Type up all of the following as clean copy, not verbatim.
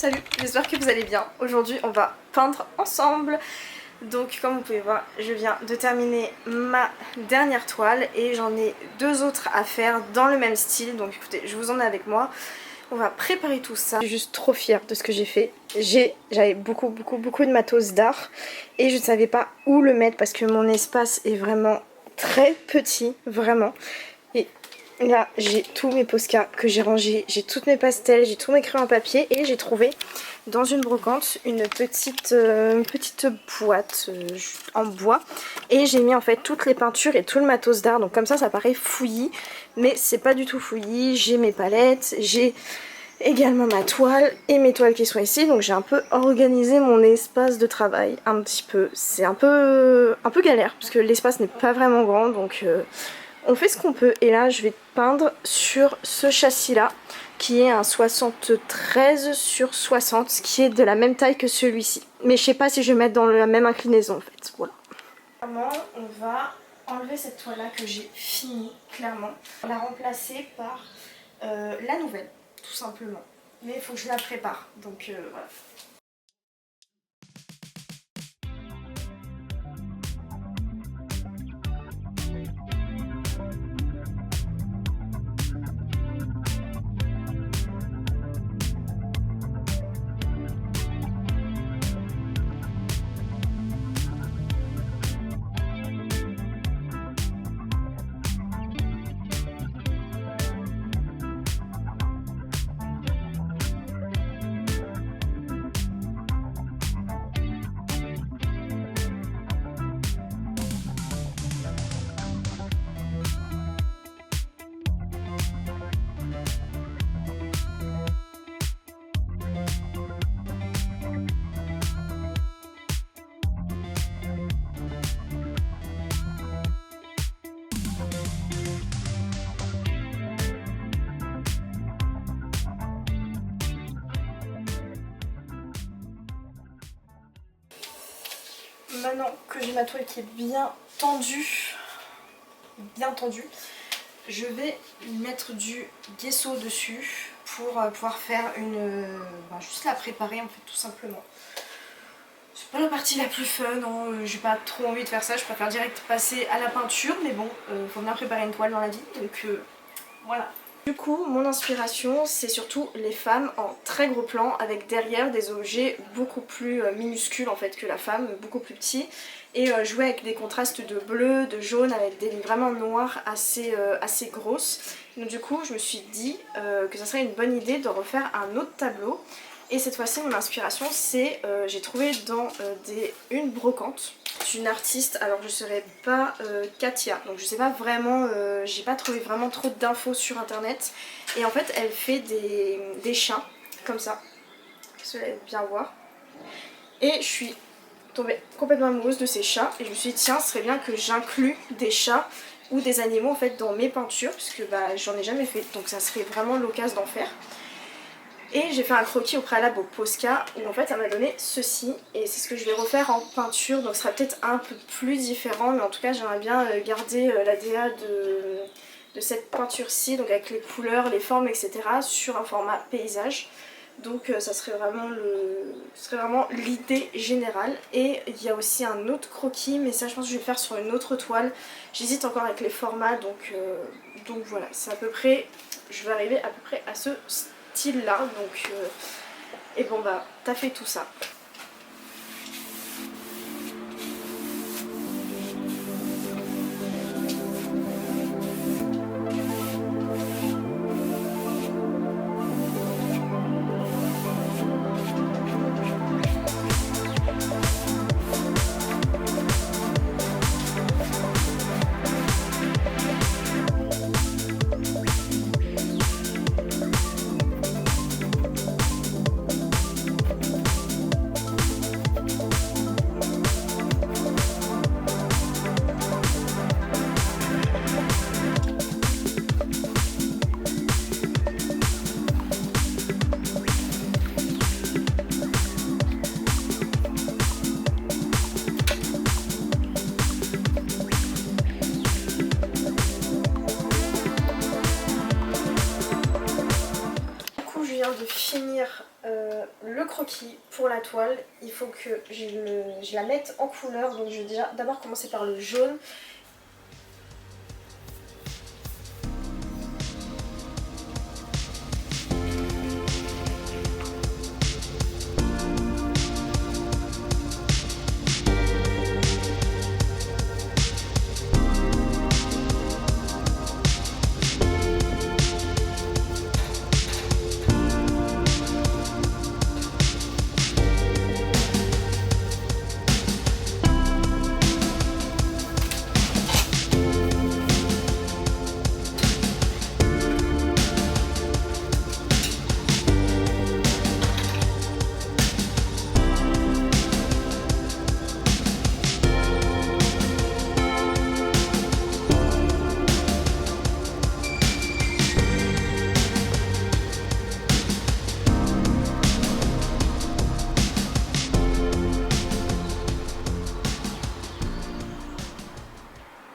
Salut, j'espère que vous allez bien. Aujourd'hui on va peindre ensemble. Donc comme vous pouvez voir, je viens de terminer ma dernière toile et j'en ai deux autres à faire dans le même style. Donc écoutez, je vous en ai avec moi. On va préparer tout ça. Je suis juste trop fière de ce que j'ai fait. J'avais beaucoup de matos d'art et je ne savais pas où le mettre parce que mon espace est vraiment très petit, vraiment. Et là j'ai tous mes Posca que j'ai rangés, j'ai toutes mes pastels, j'ai tous mes crayons à papier et j'ai trouvé dans une brocante une petite boîte en bois et j'ai mis en fait toutes les peintures et tout le matos d'art, donc comme ça paraît fouillis mais c'est pas du tout fouillis. J'ai mes palettes, j'ai également ma toile et mes toiles qui sont ici, donc j'ai un peu organisé mon espace de travail un petit peu. C'est un peu galère parce que l'espace n'est pas vraiment grand, donc on fait ce qu'on peut. Et là je vais peindre sur ce châssis là qui est un 73 sur 60, ce qui est de la même taille que celui-ci, mais je sais pas si je vais mettre dans la même inclinaison en fait. Voilà. Clairement on va enlever cette toile là que j'ai finie, clairement la remplacer par la nouvelle tout simplement, mais il faut que je la prépare, donc voilà. Maintenant que j'ai ma toile qui est bien tendue, je vais mettre du gesso dessus pour pouvoir faire juste la préparer en fait tout simplement. C'est pas la partie la plus fun, hein. J'ai pas trop envie de faire ça, je préfère direct passer à la peinture, mais bon, faut bien préparer une toile dans la vie, donc voilà. Du coup, mon inspiration, c'est surtout les femmes en très gros plan, avec derrière des objets beaucoup plus minuscules en fait que la femme, beaucoup plus petits, et jouer avec des contrastes de bleu, de jaune, avec des lignes vraiment noires assez grosses. Donc du coup, je me suis dit que ça serait une bonne idée de refaire un autre tableau. Et cette fois-ci, mon inspiration, c'est, j'ai trouvé dans une brocante d'une artiste, alors je ne saurais pas Katia, donc je sais pas vraiment, j'ai pas trouvé vraiment trop d'infos sur internet. Et en fait, elle fait des chats, comme ça, vous allez bien voir. Et je suis tombée complètement amoureuse de ces chats, et je me suis dit, tiens, ce serait bien que j'inclue des chats ou des animaux en fait dans mes peintures, puisque bah, j'en ai jamais fait, donc ça serait vraiment l'occasion d'en faire. Et j'ai fait un croquis au préalable au Posca où en fait ça m'a donné ceci, et c'est ce que je vais refaire en peinture, donc ce sera peut-être un peu plus différent, mais en tout cas j'aimerais bien garder l'ADA de cette peinture-ci, donc avec les couleurs, les formes, etc. sur un format paysage. Donc ça serait vraiment l'idée générale. Et il y a aussi un autre croquis, mais ça je pense que je vais le faire sur une autre toile. J'hésite encore avec les formats, donc voilà, c'est à peu près, je vais arriver à peu près à ce style là, donc et bon bah t'as fait tout ça. choisir le croquis pour la toile. Il faut que je la mette en couleur. Donc je vais déjà d'abord commencer par le jaune.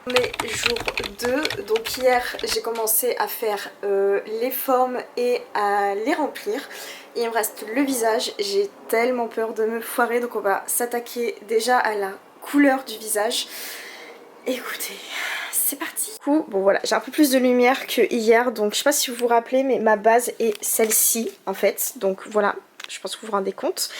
On est jour 2, donc hier j'ai commencé à faire les formes et à les remplir. Et il me reste le visage, j'ai tellement peur de me foirer, donc on va s'attaquer déjà à la couleur du visage. Écoutez, c'est parti. Bon voilà, j'ai un peu plus de lumière que hier, donc je sais pas si vous vous rappelez, mais ma base est celle-ci en fait. Donc voilà, je pense que vous vous rendez compte.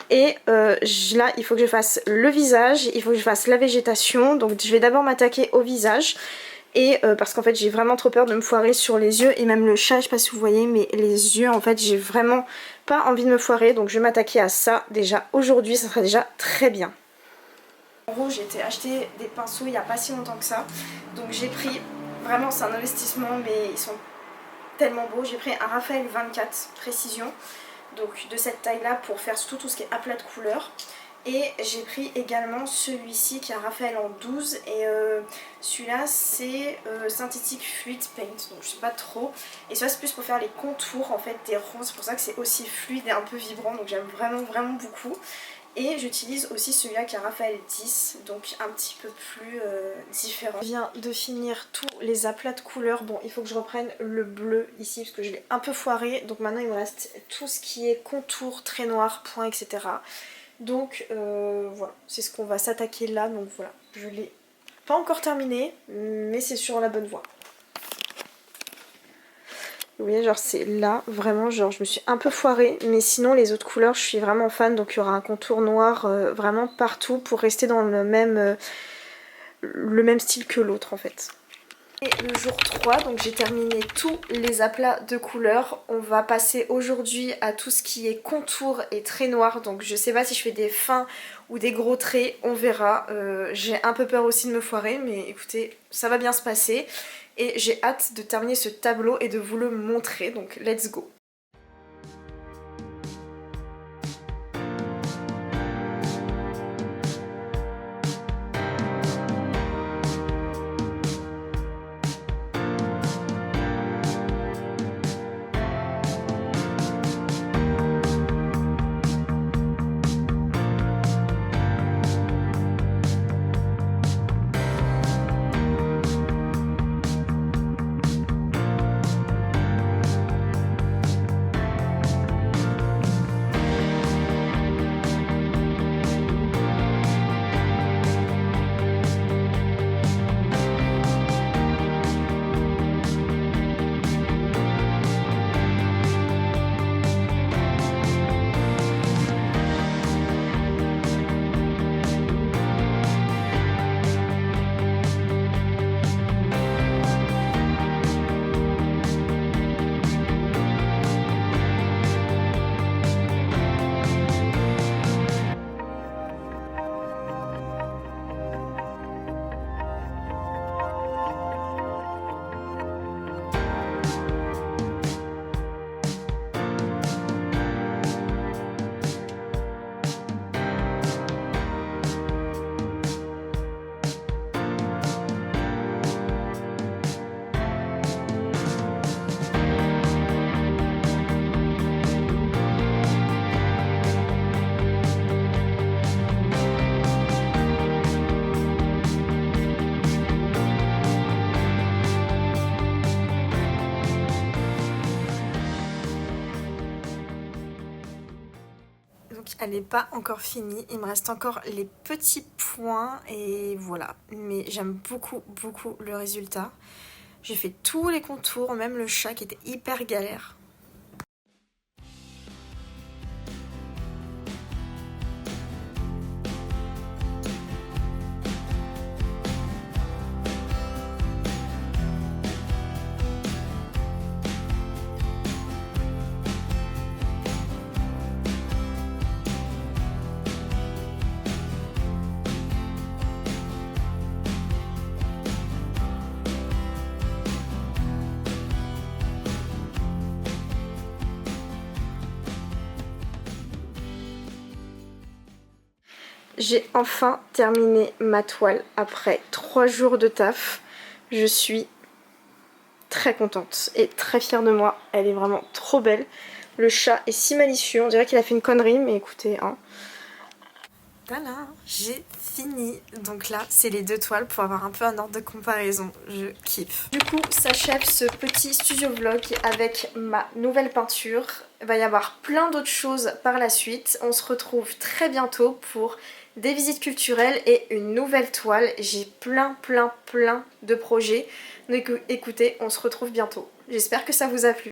Et là il faut que je fasse le visage, il faut que je fasse la végétation. Donc je vais d'abord m'attaquer au visage. Et parce qu'en fait j'ai vraiment trop peur de me foirer sur les yeux. Et même le chat, je sais pas si vous voyez, mais les yeux en fait j'ai vraiment pas envie de me foirer. Donc je vais m'attaquer à ça déjà aujourd'hui, ça sera déjà très bien. En gros j'ai été acheter des pinceaux il y a pas si longtemps que ça. Donc j'ai pris, vraiment c'est un investissement mais ils sont tellement beaux. J'ai pris un Raphaël 24 précision. Donc de cette taille là pour faire tout ce qui est aplat de couleurs. Et j'ai pris également celui-ci qui est un Raphaël en 12. Et celui-là c'est synthétique fluid paint, donc je sais pas trop. Et celui-là c'est plus pour faire les contours en fait des ronds. C'est pour ça que c'est aussi fluide et un peu vibrant. Donc j'aime vraiment beaucoup. Et j'utilise aussi celui-là qui est un Raphaël 10, donc un petit peu plus différent. Je viens de finir tous les aplats de couleurs. Bon, il faut que je reprenne le bleu ici parce que je l'ai un peu foiré. Donc maintenant il me reste tout ce qui est contour, trait noir, point, etc. Donc voilà, c'est ce qu'on va s'attaquer là. Donc voilà, je l'ai pas encore terminé, mais c'est sur la bonne voie. Vous voyez, genre c'est là, vraiment, genre je me suis un peu foirée, mais sinon les autres couleurs je suis vraiment fan. Donc il y aura un contour noir vraiment partout pour rester dans le même style que l'autre en fait. Et le jour 3, donc j'ai terminé tous les aplats de couleurs. On va passer aujourd'hui à tout ce qui est contour et traits noirs. Donc je sais pas si je fais des fins ou des gros traits, on verra. J'ai un peu peur aussi de me foirer, mais écoutez, ça va bien se passer. Et j'ai hâte de terminer ce tableau et de vous le montrer, donc let's go! donc elle n'est pas encore finie. Il me reste encore les petits points et voilà. Mais j'aime beaucoup le résultat. J'ai fait tous les contours, même le chat qui était hyper galère. J'ai enfin terminé ma toile après 3 jours de taf. Je suis très contente et très fière de moi. Elle est vraiment trop belle. Le chat est si malicieux, on dirait qu'il a fait une connerie, mais écoutez, hein. Voilà, j'ai fini. Donc là, c'est les 2 toiles pour avoir un peu un ordre de comparaison. Je kiffe. Du coup, s'achève ce petit studio vlog avec ma nouvelle peinture. Il va y avoir plein d'autres choses par la suite. On se retrouve très bientôt pour des visites culturelles et une nouvelle toile. J'ai plein de projets. Donc écoutez, on se retrouve bientôt. J'espère que ça vous a plu.